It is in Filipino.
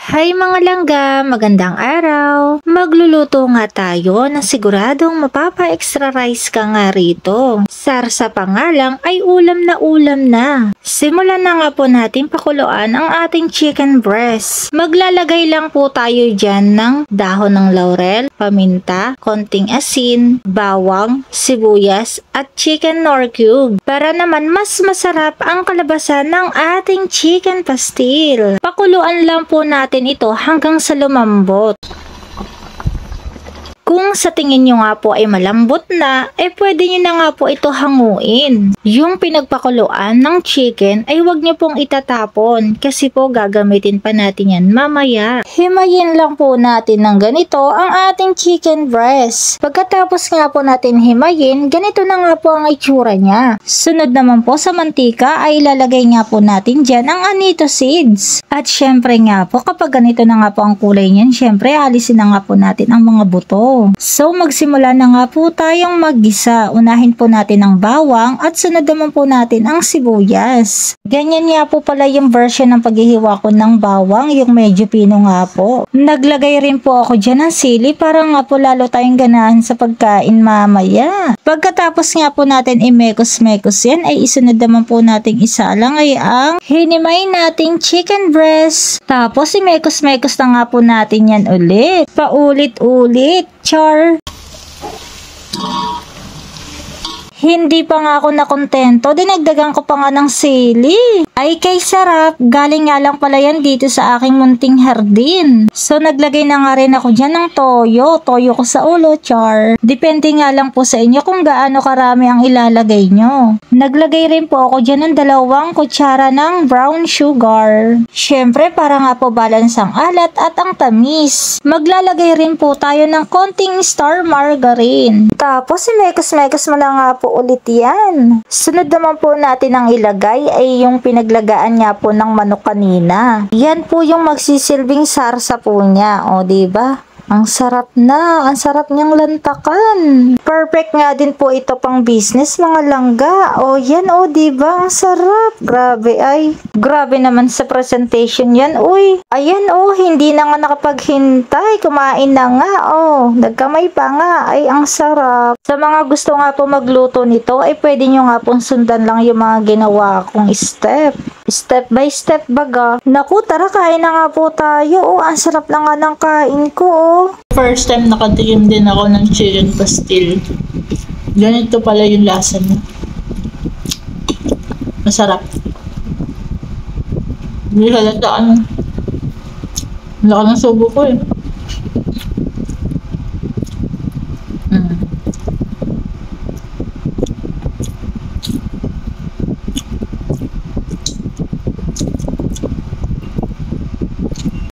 Hi mga langga, magandang araw. Magluluto nga tayo na siguradong mapapa-extra rice ka nga rito. Sarsa pa nga lang ay ulam na. Simulan na nga po natin pakuluan ang ating chicken breast. Maglalagay lang po tayo dyan ng dahon ng laurel, paminta, konting asin, bawang, sibuyas at chicken nor cube para naman mas masarap ang kalabasan ng ating chicken pastil. Pakuluan lang po natin ito hanggang sa lumambot. Kung sa tingin nyo nga po ay malambot na, pwede nyo na nga po ito hanguin. Yung pinagpakuluan ng chicken ay huwag nyo pong itatapon kasi po gagamitin pa natin yan mamaya. Himayin lang po natin ng ganito ang ating chicken breast. Pagkatapos nga po natin himayin, ganito na nga po ang itsura niya. Sunod naman po sa mantika ay ilalagay nga po natin dyan ang anito seeds. At syempre nga po kapag ganito na nga po ang kulay niyan, syempre alisin na nga po natin ang mga buto. So magsimula na nga po tayong maggisa. Unahin po natin ang bawang at sunod naman po natin ang sibuyas. Ganyan nga po pala yung version ng paghihiwa ko ng bawang, yung medyo pino nga po. Naglagay rin po ako dyan ng sili para nga po lalo tayong ganahan sa pagkain mamaya. Pagkatapos nga po natin imekos-mekos yan ay isunod naman po nating isa lang ay ang hinimay nating chicken breast. Tapos imekos-mekos na nga po natin yan ulit. Paulit-ulit. Char. Hindi pa nga ako nakontento, dinagdagan ko pa nga ng sili. Ay kay sarap, galing nga lang pala yan dito sa aking munting hardin. So naglagay na nga rin ako dyan ng toyo ko sa ulo, char. Depende nga lang po sa inyo kung gaano karami ang ilalagay nyo. Naglagay rin po ako dyan ng 2 kutsara ng brown sugar. Syempre para nga po balance ang alat at ang tamis. Maglalagay rin po tayo ng konting star margarine. Tapos imekos-mekos mo lang nga po ulit yan. Sunod naman po natin ang ilagay ay yung pinaglagaan nga po ng manok kanina. Yan po yung magsisilbing sarsa po niya. O diba? Ang sarap na. Ang sarap niyang lantakan. Perfect nga din po ito pang business mga langga. O yan o diba? Ang sarap. Grabe ay. Grabe naman sa presentation yan. Uy. Ayan o. Hindi na nga nakapaghintay. Kumain na nga o. Nagkamay pa nga. Ay ang sarap. Sa mga gusto nga po magluto nito ay pwede nyo nga pong sundan lang yung mga ginawa kong step. Step by step baga. Naku tara kain na nga po tayo. O ang sarap lang nga ng kain ko o. First time nakatikim din ako ng chicken pastil. Ganito pala yung lasa niya. Masarap. Hindi halata ano. Laki ng subo ko eh.